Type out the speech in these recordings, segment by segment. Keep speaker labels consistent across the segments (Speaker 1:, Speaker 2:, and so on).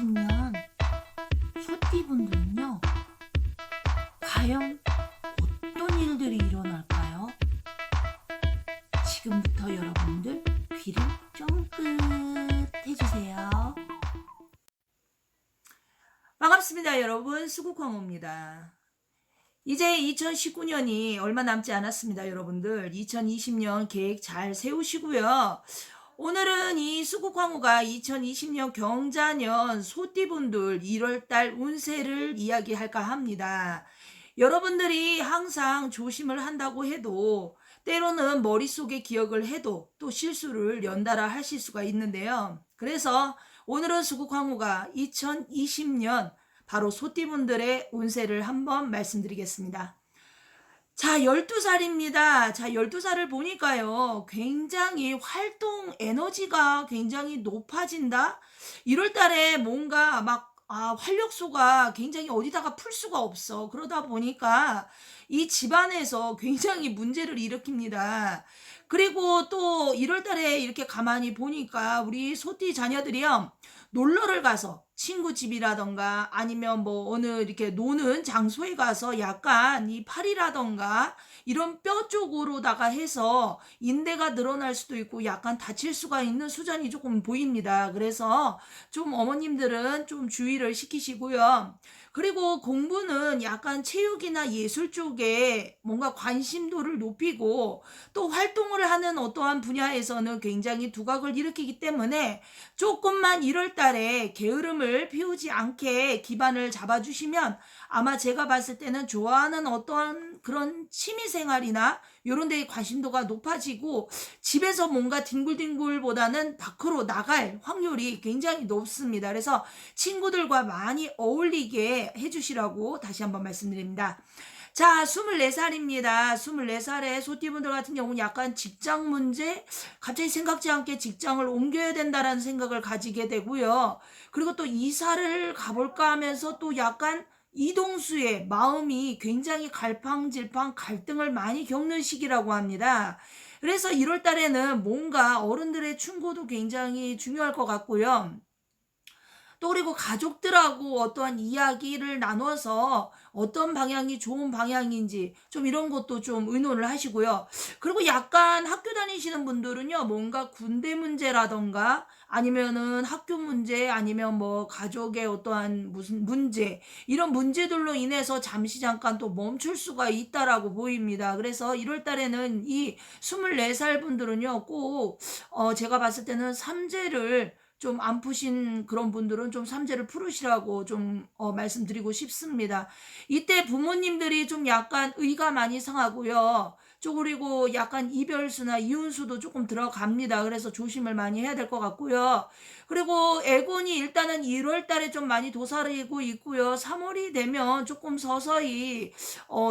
Speaker 1: 2020년 소띠분들은요, 과연 어떤 일들이 일어날까요? 지금부터 여러분들 귀를 쫑긋 해주세요. 반갑습니다, 여러분. 수국황호입니다. 이제 2019년이 얼마 남지 않았습니다, 여러분들. 2020년 계획 잘 세우시고요. 오늘은 이 수국황호가 2020년 경자년 소띠분들 1월달 운세를 이야기할까 합니다. 여러분들이 항상 조심을 한다고 해도 때로는 머릿속에 기억을 해도 또 실수를 연달아 하실 수가 있는데요. 그래서 오늘은 수국황호가 2020년 바로 소띠분들의 운세를 한번 말씀드리겠습니다. 자, 12살입니다. 자, 12살을 보니까요, 굉장히 활동 에너지가 굉장히 높아진다? 1월 달에 뭔가 활력소가 굉장히 어디다가 풀 수가 없어. 그러다 보니까 이 집안에서 굉장히 문제를 일으킵니다. 그리고 또 1월 달에 이렇게 가만히 보니까 우리 소띠 자녀들이요, 놀러를 가서 친구 집이라던가 아니면 뭐 어느 이렇게 노는 장소에 가서 약간 이 팔이라던가 이런 뼈 쪽으로다가 해서 인대가 늘어날 수도 있고 약간 다칠 수가 있는 수전이 조금 보입니다. 그래서 좀 어머님들은 좀 주의를 시키시고요. 그리고 공부는 약간 체육이나 예술 쪽에 뭔가 관심도를 높이고 또 활동을 하는 어떠한 분야에서는 굉장히 두각을 일으키기 때문에 조금만 1월 달에 게으름을 피우지 않게 기반을 잡아주시면 아마 제가 봤을 때는 좋아하는 어떠한 그런 취미생활이나 이런 데에 관심도가 높아지고 집에서 뭔가 뒹굴뒹굴보다는 밖으로 나갈 확률이 굉장히 높습니다. 그래서 친구들과 많이 어울리게 해주시라고 다시 한번 말씀드립니다. 자, 24살입니다. 24살의 소띠분들 같은 경우는 약간 직장 문제, 갑자기 생각지 않게 직장을 옮겨야 된다라는 생각을 가지게 되고요. 그리고 또 이사를 가볼까 하면서 또 약간 이동수의 마음이 굉장히 갈팡질팡 갈등을 많이 겪는 시기라고 합니다. 그래서 1월 달에는 뭔가 어른들의 충고도 굉장히 중요할 것 같고요. 또 그리고 가족들하고 어떠한 이야기를 나눠서 어떤 방향이 좋은 방향인지 좀 이런 것도 좀 의논을 하시고요. 그리고 약간 학교 다니시는 분들은요, 뭔가 군대 문제라던가 아니면은 학교 문제 아니면 뭐 가족의 어떠한 무슨 문제 이런 문제들로 인해서 잠시 잠깐 또 멈출 수가 있다라고 보입니다. 그래서 1월 달에는 이 24살 분들은요, 꼭 제가 봤을 때는 삼재를 좀 안 푸신 그런 분들은 좀 삼재를 풀으시라고 좀 말씀드리고 싶습니다. 이때 부모님들이 좀 약간 의가 많이 상하고요. 또 그리고 약간 이별수나 이혼수도 조금 들어갑니다. 그래서 조심을 많이 해야 될 것 같고요. 그리고 애군이 일단은 1월 달에 좀 많이 도사리고 있고요. 3월이 되면 조금 서서히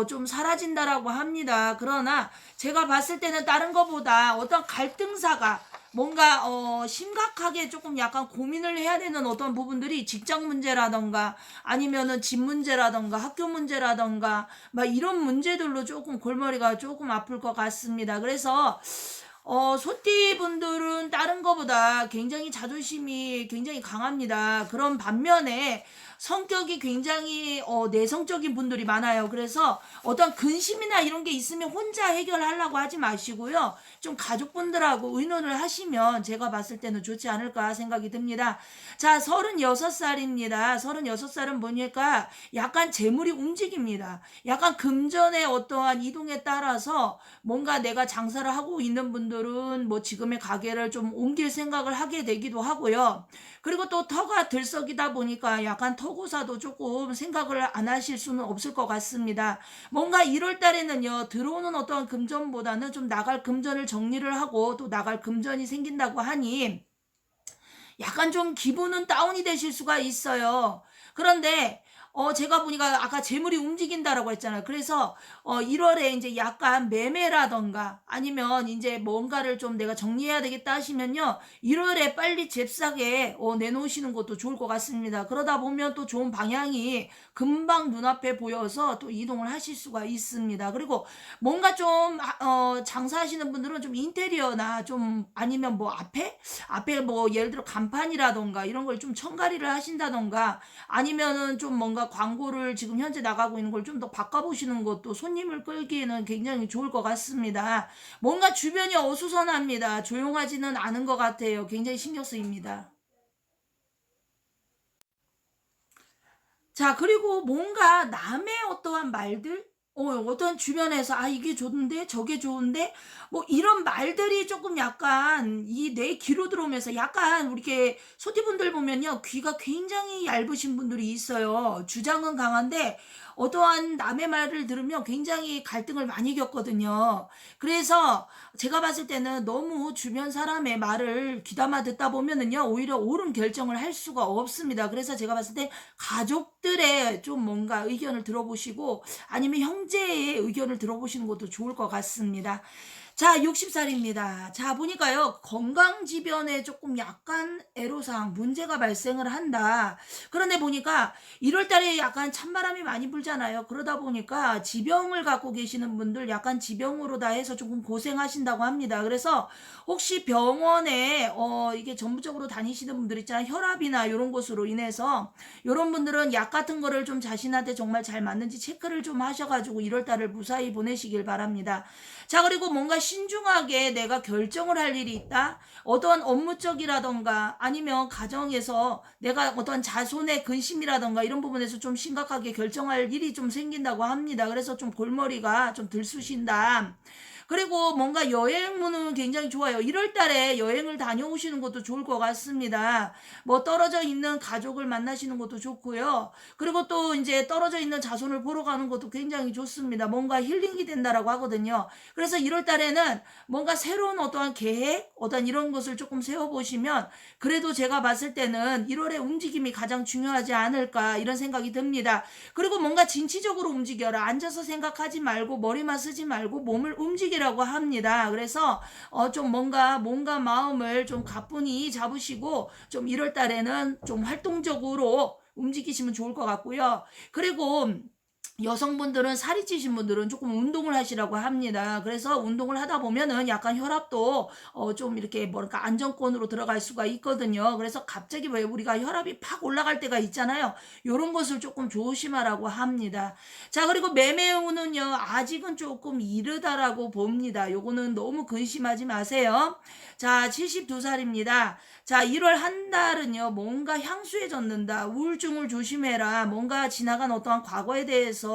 Speaker 1: 좀 사라진다라고 합니다. 그러나 제가 봤을 때는 다른 것보다 어떤 갈등사가 뭔가 심각하게 조금 약간 고민을 해야 되는 어떤 부분들이 직장 문제라던가 아니면은 집 문제라던가 학교 문제라던가 막 이런 문제들로 조금 골머리가 조금 아플 것 같습니다. 그래서 소띠 분들은 다른 것보다 굉장히 자존심이 굉장히 강합니다. 그런 반면에 성격이 굉장히 내성적인 분들이 많아요. 그래서 어떤 근심이나 이런 게 있으면 혼자 해결하려고 하지 마시고요. 좀 가족분들하고 의논을 하시면 제가 봤을 때는 좋지 않을까 생각이 듭니다. 자, 36살입니다. 36살은 보니까 약간 재물이 움직입니다. 약간 금전의 어떠한 이동에 따라서 뭔가 내가 장사를 하고 있는 분들은 뭐 지금의 가게를 좀 옮길 생각을 하게 되기도 하고요. 그리고 또 터가 들썩이다 보니까 약간 터고사도 조금 생각을 안 하실 수는 없을 것 같습니다. 뭔가 1월 달에는요, 들어오는 어떤 금전보다는 좀 나갈 금전을 정리를 하고 또 나갈 금전이 생긴다고 하니 약간 좀 기분은 다운이 되실 수가 있어요. 그런데 제가 보니까 아까 재물이 움직인다라고 했잖아요. 그래서 1월에 이제 약간 매매라던가 아니면 이제 뭔가를 좀 내가 정리해야 되겠다 하시면요. 1월에 빨리 잽싸게 내놓으시는 것도 좋을 것 같습니다. 그러다 보면 또 좋은 방향이 금방 눈앞에 보여서 또 이동을 하실 수가 있습니다. 그리고 뭔가 좀 장사하시는 분들은 좀 인테리어나 좀 아니면 뭐 앞에 뭐 예를 들어 간판이라던가 이런 걸 좀 청가리를 하신다던가 아니면은 좀 뭔가 광고를 지금 현재 나가고 있는 걸 좀 더 바꿔보시는 것도 손님을 끌기에는 굉장히 좋을 것 같습니다. 뭔가 주변이 어수선합니다. 조용하지는 않은 것 같아요. 굉장히 신경 쓰입니다. 자, 그리고 뭔가 남의 어떠한 말들, 어떤 주변에서, 이게 좋은데, 저게 좋은데, 뭐, 이런 말들이 조금 약간, 이 내 귀로 들어오면서 약간, 우리 이렇게, 소띠분들 보면요, 귀가 굉장히 얇으신 분들이 있어요. 주장은 강한데, 어떠한 남의 말을 들으면 굉장히 갈등을 많이 겪거든요. 그래서, 제가 봤을 때는 너무 주변 사람의 말을 귀담아 듣다 보면은요, 오히려 옳은 결정을 할 수가 없습니다. 그래서 제가 봤을 때, 가족들의 좀 뭔가 의견을 들어보시고 아니면 형제의 의견을 들어보시는 것도 좋을 것 같습니다. 자, 60살입니다. 자, 보니까요, 건강지변에 조금 약간 애로사항, 문제가 발생을 한다. 그런데 보니까 1월 달에 약간 찬바람이 많이 불잖아요. 그러다 보니까 지병을 갖고 계시는 분들 약간 지병으로 다 해서 조금 고생하신다고 합니다. 그래서 혹시 병원에, 이게 전부적으로 다니시는 분들 있잖아요. 혈압이나 이런 것으로 인해서, 이런 분들은 약 같은 거를 좀 자신한테 정말 잘 맞는지 체크를 좀 하셔가지고 1월 달을 무사히 보내시길 바랍니다. 자, 그리고 뭔가 신중하게 내가 결정을 할 일이 있다. 어떠한 업무적이라던가 아니면 가정에서 내가 어떠한 자손의 근심이라던가 이런 부분에서 좀 심각하게 결정할 일이 좀 생긴다고 합니다. 그래서 좀 골머리가 좀 들쑤신다. 그리고 뭔가 여행문은 굉장히 좋아요. 1월 달에 여행을 다녀오시는 것도 좋을 것 같습니다. 뭐 떨어져 있는 가족을 만나시는 것도 좋고요. 그리고 또 이제 떨어져 있는 자손을 보러 가는 것도 굉장히 좋습니다. 뭔가 힐링이 된다라고 하거든요. 그래서 1월 달에는 뭔가 새로운 어떠한 계획, 어떤 이런 것을 조금 세워보시면 그래도 제가 봤을 때는 1월에 움직임이 가장 중요하지 않을까 이런 생각이 듭니다. 그리고 뭔가 진취적으로 움직여라. 앉아서 생각하지 말고 머리만 쓰지 말고 몸을 움직이라고 합니다. 그래서 좀 뭔가 몸과 마음을 좀 가뿐히 잡으시고 좀 1월 달에는 좀 활동적으로 움직이시면 좋을 것 같고요. 그리고 여성분들은 살이 찌신 분들은 조금 운동을 하시라고 합니다. 그래서 운동을 하다 보면은 약간 혈압도 좀 이렇게 뭐랄까 안정권으로 들어갈 수가 있거든요. 그래서 갑자기 왜 우리가 혈압이 팍 올라갈 때가 있잖아요. 요런 것을 조금 조심하라고 합니다. 자, 그리고 매매운은요 아직은 조금 이르다라고 봅니다. 요거는 너무 근심하지 마세요. 자, 72살입니다. 자, 1월 한 달은요 뭔가 향수해졌는다. 우울증을 조심해라. 뭔가 지나간 어떠한 과거에 대해서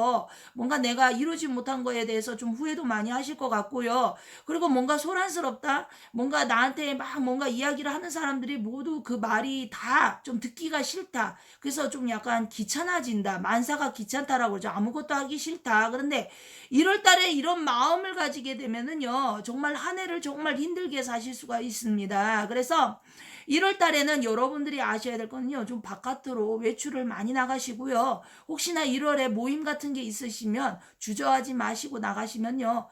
Speaker 1: 뭔가 내가 이루지 못한 거에 대해서 좀 후회도 많이 하실 것 같고요. 그리고 뭔가 소란스럽다. 뭔가 나한테 막 뭔가 이야기를 하는 사람들이 모두 그 말이 다 좀 듣기가 싫다. 그래서 좀 약간 귀찮아진다. 만사가 귀찮다라고 그러죠. 아무것도 하기 싫다. 그런데 1월 달에 이런 마음을 가지게 되면은요. 정말 한 해를 정말 힘들게 사실 수가 있습니다. 그래서 1월 달에는 여러분들이 아셔야 될 거는요. 좀 바깥으로 외출을 많이 나가시고요. 혹시나 1월에 모임 같은 게 있으시면 주저하지 마시고 나가시면요.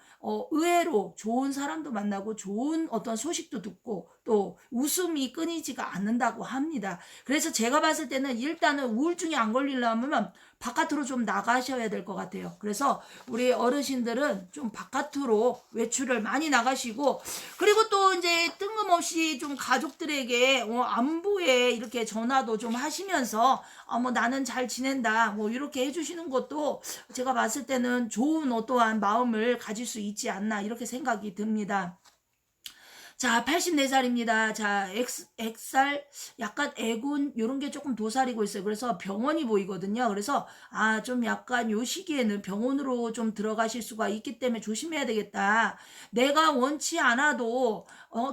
Speaker 1: 의외로 좋은 사람도 만나고 좋은 어떤 소식도 듣고 또 웃음이 끊이지가 않는다고 합니다. 그래서 제가 봤을 때는 일단은 우울증이 안 걸리려면 바깥으로 좀 나가셔야 될 것 같아요. 그래서 우리 어르신들은 좀 바깥으로 외출을 많이 나가시고 그리고 또 이제 뜬금없이 좀 가족들에게 안부에 이렇게 전화도 좀 하시면서 뭐 나는 잘 지낸다 뭐 이렇게 해주시는 것도 제가 봤을 때는 좋은 어떠한 마음을 가질 수 있지 않나 이렇게 생각이 듭니다. 자, 84살입니다. 자, 엑살, 약간 애군, 요런 게 조금 도사리고 있어요. 그래서 병원이 보이거든요. 그래서, 좀 약간 요 시기에는 병원으로 좀 들어가실 수가 있기 때문에 조심해야 되겠다. 내가 원치 않아도,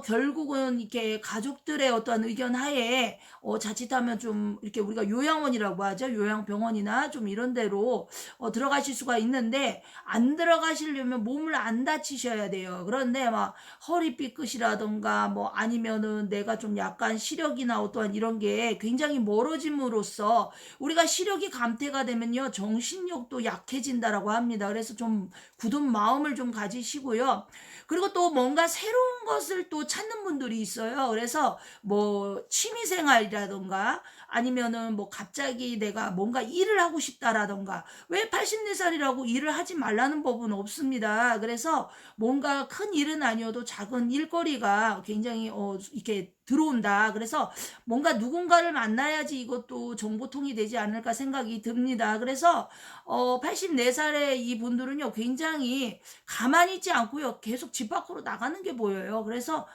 Speaker 1: 결국은 이렇게 가족들의 어떠한 의견 하에 자칫하면 좀 이렇게 우리가 요양원이라고 하죠. 요양병원이나 좀 이런 데로 들어가실 수가 있는데, 안 들어가시려면 몸을 안 다치셔야 돼요. 그런데 막 허리 삐끗이라든가 뭐 아니면은 내가 좀 약간 시력이나 어떠한 이런 게 굉장히 멀어짐으로써 우리가 시력이 감퇴가 되면요, 정신력도 약해진다라고 합니다. 그래서 좀 굳은 마음을 좀 가지시고요. 그리고 또 뭔가 새로운 것을 또 찾는 분들이 있어요. 그래서 뭐 취미 생활이라던가 아니면은 뭐 갑자기 내가 뭔가 일을 하고 싶다라던가, 왜 84살이라고 일을 하지 말라는 법은 없습니다. 그래서 뭔가 큰 일은 아니어도 작은 일거리가 굉장히 이렇게 들어온다. 그래서 뭔가 누군가를 만나야지 이것도 정보통이 되지 않을까 생각이 듭니다. 그래서 84살의 이분들은요, 굉장히 가만히 있지 않고요, 계속 집 밖으로 나가는 게 보여요. 그래서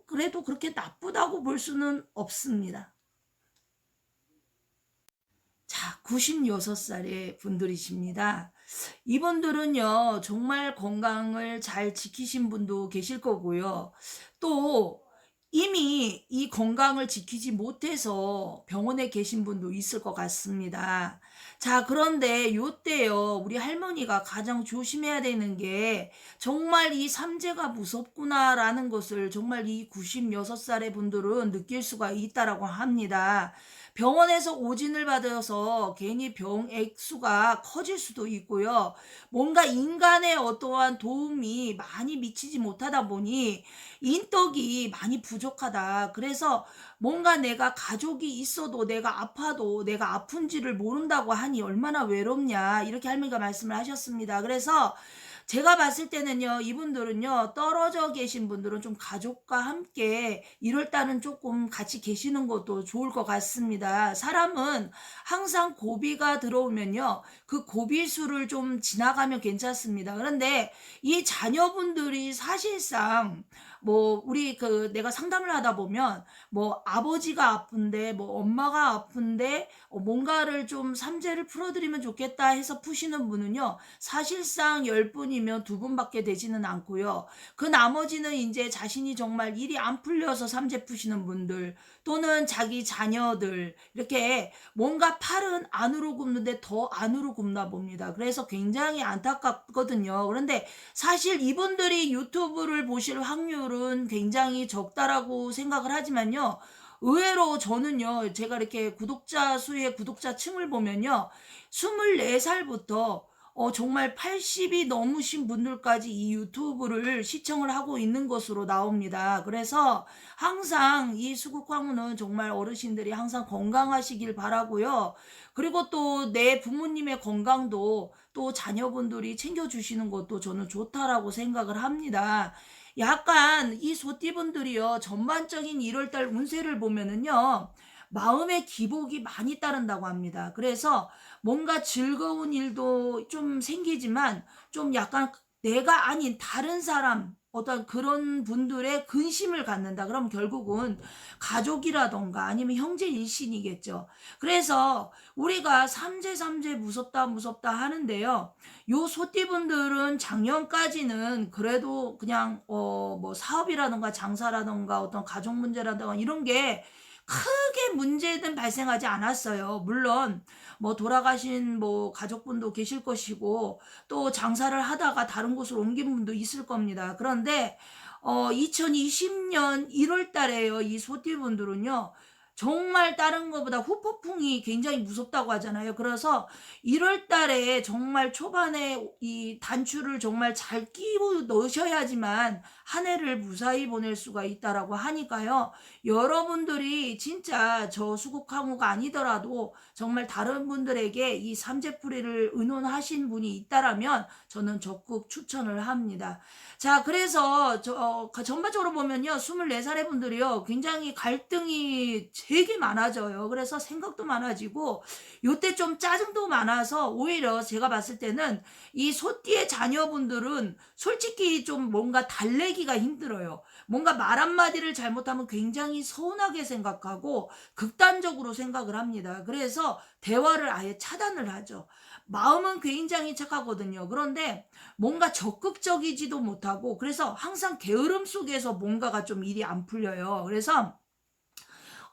Speaker 1: 그래도 그렇게 나쁘다고 볼 수는 없습니다. 자, 96살의 분들이십니다. 이분들은요, 정말 건강을 잘 지키신 분도 계실 거고요. 또 이미 이 건강을 지키지 못해서 병원에 계신 분도 있을 것 같습니다. 자, 그런데 요때요, 우리 할머니가 가장 조심해야 되는 게, 정말 이 삼재가 무섭구나라는 것을 정말 이 96살의 분들은 느낄 수가 있다라고 합니다. 병원에서 오진을 받아서 괜히 병 액수가 커질 수도 있고요. 뭔가 인간의 어떠한 도움이 많이 미치지 못하다 보니 인덕이 많이 부족하다. 그래서 뭔가 내가 가족이 있어도 내가 아파도 내가 아픈지를 모른다고 하니 얼마나 외롭냐. 이렇게 할머니가 말씀을 하셨습니다. 그래서 제가 봤을 때는요, 이분들은요, 떨어져 계신 분들은 좀 가족과 함께 이럴 때는 조금 같이 계시는 것도 좋을 것 같습니다. 사람은 항상 고비가 들어오면요, 그 고비수를 좀 지나가면 괜찮습니다. 그런데 이 자녀분들이 사실상 뭐 우리 내가 상담을 하다 보면 뭐 아버지가 아픈데 뭐 엄마가 아픈데 뭔가를 좀 삼재를 풀어드리면 좋겠다 해서 푸시는 분은요, 사실상 10분이면 2분밖에 되지는 않고요. 그 나머지는 이제 자신이 정말 일이 안 풀려서 삼재 푸시는 분들, 또는 자기 자녀들, 이렇게 뭔가 팔은 안으로 굽는데 더 안으로 굽나 봅니다. 그래서 굉장히 안타깝거든요. 그런데 사실 이분들이 유튜브를 보실 확률은 굉장히 적다라고 생각을 하지만요, 의외로 저는요, 제가 이렇게 구독자 수의 구독자층을 보면요, 24살부터 정말 80이 넘으신 분들까지 이 유튜브를 시청을 하고 있는 것으로 나옵니다. 그래서 항상 이 수국황후는 정말 어르신들이 항상 건강하시길 바라고요. 그리고 또 내 부모님의 건강도 또 자녀분들이 챙겨주시는 것도 저는 좋다라고 생각을 합니다. 약간 이 소띠분들이요, 전반적인 1월달 운세를 보면은요, 마음의 기복이 많이 따른다고 합니다. 그래서 뭔가 즐거운 일도 좀 생기지만 좀 약간 내가 아닌 다른 사람, 어떤 그런 분들의 근심을 갖는다. 그럼 결국은 가족이라던가 아니면 형제 일신이겠죠. 그래서 우리가 삼재 무섭다 무섭다 하는데요, 요 소띠분들은 작년까지는 그래도 그냥 뭐 사업이라던가 장사라던가 어떤 가족 문제라던가 이런 게 크게 문제는 발생하지 않았어요. 물론 뭐 돌아가신 뭐 가족분도 계실 것이고, 또 장사를 하다가 다른 곳으로 옮긴 분도 있을 겁니다. 그런데 2020년 1월 달에요, 이 소띠분들은요, 정말 다른 것보다 후폭풍이 굉장히 무섭다고 하잖아요. 그래서 1월 달에 정말 초반에 이 단추를 정말 잘 끼고 넣으셔야지만 한 해를 무사히 보낼 수가 있다라고 하니까요. 여러분들이 진짜 저 수국황후가 아니더라도 정말 다른 분들에게 이 삼재풀이를 의논하신 분이 있다라면 저는 적극 추천을 합니다. 자, 그래서 전반적으로 보면요, 24살의 분들이요, 굉장히 갈등이 되게 많아져요. 그래서 생각도 많아지고 요때 좀 짜증도 많아서 오히려 제가 봤을 때는 이 소띠의 자녀분들은 솔직히 좀 뭔가 달래기가 힘들어요. 뭔가 말 한마디를 잘못하면 굉장히 서운하게 생각하고 극단적으로 생각을 합니다. 그래서 대화를 아예 차단을 하죠. 마음은 굉장히 착하거든요. 그런데 뭔가 적극적이지도 못하고 그래서 항상 게으름 속에서 뭔가가 좀 일이 안 풀려요. 그래서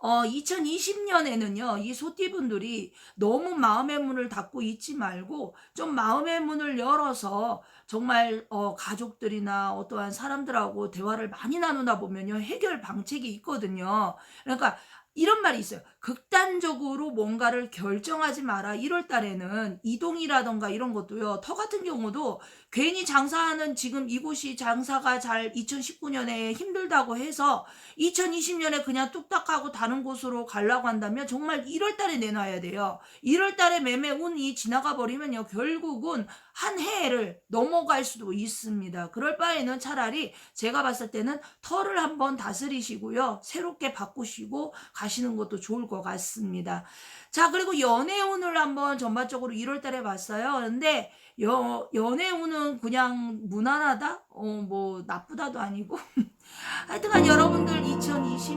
Speaker 1: 2020년에는요, 이 소띠분들이 너무 마음의 문을 닫고 있지 말고 좀 마음의 문을 열어서 정말 가족들이나 어떠한 사람들하고 대화를 많이 나누다 보면요, 해결 방책이 있거든요. 그러니까 이런 말이 있어요. 극단적으로 뭔가를 결정하지 마라. 1월 달에는 이동이라던가 이런 것도요, 터 같은 경우도 괜히 장사하는 지금 이곳이 장사가 잘 2019년에 힘들다고 해서 2020년에 그냥 뚝딱 하고 다른 곳으로 가려고 한다면 정말 1월 달에 내놔야 돼요. 1월 달에 매매 운이 지나가 버리면요. 결국은 한 해를 넘어갈 수도 있습니다. 그럴 바에는 차라리 제가 봤을 때는 터를 한번 다스리시고요. 새롭게 바꾸시고 가시는 것도 좋을 것 같습니다. 자, 그리고 연애 운을 한번 전반적으로 1월 달에 봤어요. 근데 연애 운은 그냥 무난하다? 뭐 나쁘다도 아니고 하여튼간 여러분들 2020